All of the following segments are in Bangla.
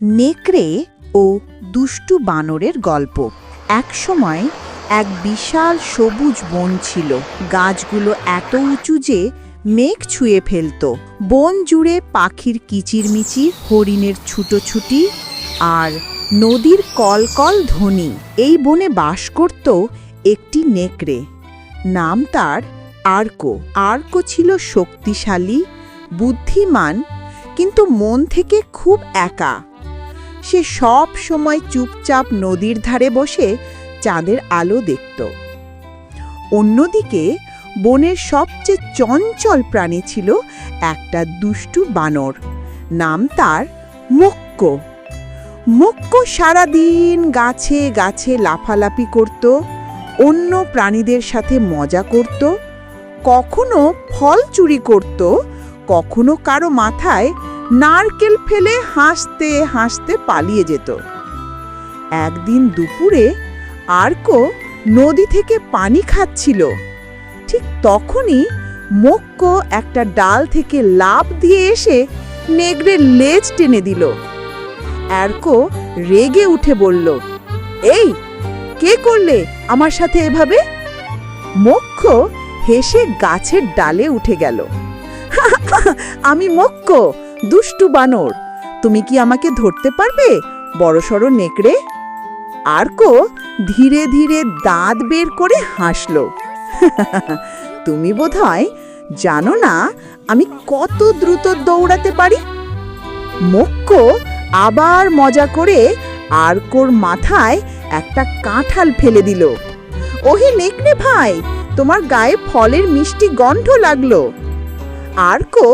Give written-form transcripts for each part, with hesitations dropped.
নেকড়ে ও দুষ্টু বানরের গল্প। একসময় এক বিশাল সবুজ বন ছিল। গাছগুলো এত উঁচু যে মেঘ ছুঁয়ে ফেলত। বন জুড়ে পাখির কিচিরমিচির, হরিণের ছুটোছুটি আর নদীর কলকল ধ্বনি। এই বনে বাস করত একটি নেকড়ে। নাম তার আর্কো। আর্কো ছিল শক্তিশালী, বুদ্ধিমান, কিন্তু মন থেকে খুব একা। সে সব সময় চুপচাপ নদীর ধারে বসে চাঁদের আলো দেখত। অন্যদিকে বনের সবচেয়ে চঞ্চল প্রাণী ছিল একটা দুষ্টু বানর। নাম তার মোক্কো। মোক্কো সারাদিন গাছে গাছে লাফালাফি করত, অন্য প্রাণীদের সাথে মজা করত, কখনো ফল চুরি করত, কখনো কারো মাথায় নারকেল ফেলে হাসতে হাসতে পালিয়ে যেত। একদিন দুপুরে আর্কো নদী থেকে পানি খাচ্ছিল। ঠিক তখনই মোক্কো একটা ডাল থেকে লাফ দিয়ে এসে নেকড়ের লেজ টেনে দিল। আর্কো রেগে উঠে বলল, এই, কে করলে আমার সাথে এভাবে? মোক্কো হেসে গাছের ডালে উঠে গেল। আমি মোক্কো, দুষ্টু বানর। তুমি কি আমাকে ধরতে পারবে, বড়সড় নেকড়ে? আর্কো ধীরে ধীরে দাঁত বের করে হাসল। তুমি বোধহয় জানো না আমি কত দ্রুত দৌড়াতে পারি। মোক্কো আবার মজা করে আর্কোর মাথায় একটা কাঁঠাল ফেলে দিল। ওহে নেকড়ে ভাই, তোমার গায়ে ফলের মিষ্টি গন্ধ লাগলো। আর্কো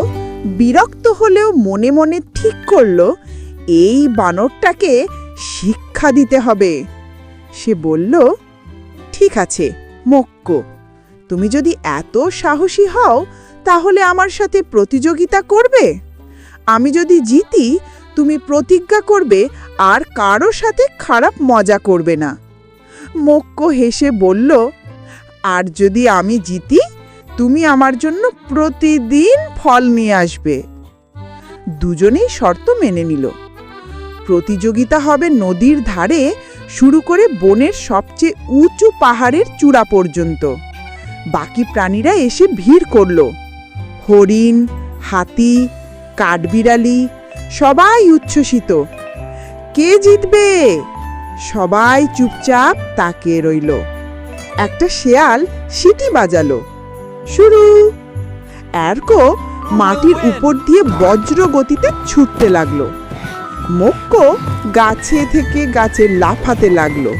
বিরক্ত হলেও মনে মনে ঠিক করল, এই বানরটাকে শিক্ষা দিতে হবে। সে বলল, ঠিক আছে মোক্কো, তুমি যদি এত সাহসী হও তাহলে আমার সাথে প্রতিযোগিতা করবে। আমি যদি জিতি, তুমি প্রতিজ্ঞা করবে আর কারো সাথে খারাপ মজা করবে না। মোক্কো হেসে বলল, আর যদি আমি জিতি, তুমি আমার জন্য প্রতিদিন ফল নিয়ে আসবে। দুজনেই শর্ত মেনে নিল। প্রতিযোগিতা হবে নদীর ধারে শুরু করে বনের সবচেয়ে উঁচু পাহাড়ের চূড়া পর্যন্ত। বাকি প্রাণীরা এসে ভিড় করল। হরিণ, হাতি, কাঠবিড়ালি সবাই উচ্ছ্বসিত। কে জিতবে? সবাই চুপচাপ তাকিয়ে রইল। একটা শেয়াল সিটি বাজালো। শুরু। আর্কো মাটির উপর দিয়ে বজ্র গতিতে ছুটতে লাগলো। মোক্কো গাছে থেকে গাছে লাফাতে লাগলো।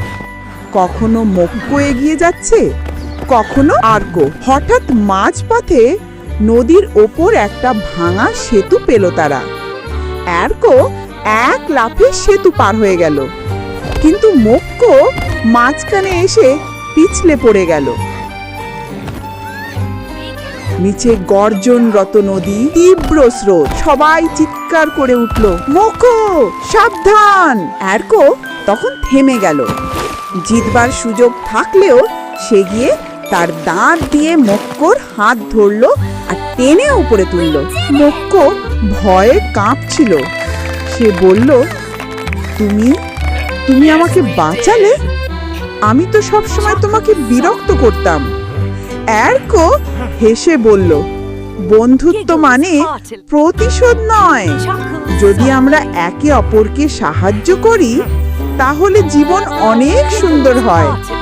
কখনো মোক্কো এগিয়ে যাচ্ছে, কখনো আর্কো। হঠাৎ মাঝপথে নদীর ওপর একটা ভাঙা সেতু পেল তারা। আর্কো এক লাফে সেতু পার হয়ে গেল, কিন্তু মোক্কো মাঝখানে এসে পিছলে পড়ে গেল। নিচে গর্জনরত নদী, তীব্র স্রোত। সবাই চিৎকার করে উঠল, মোক্কো সাবধান! আর্কো তখন থেমে গেল। জিতবার সুযোগ থাকলেও সে গিয়ে তার দাঁত দিয়ে মোক্কোর হাত ধরল আর টেনে উপরে তুলল। মোক্কো ভয়ে কাঁপছিল। সে বলল, তুমি আমাকে বাঁচালে? আমি তো সবসময় তোমাকে বিরক্ত করতাম। আর্কো হেসে বলল, বন্ধুত্ব মানে প্রতিশোধ নয়। যদি আমরা একে অপরকে সাহায্য করি, তাহলে জীবন অনেক সুন্দর হয়।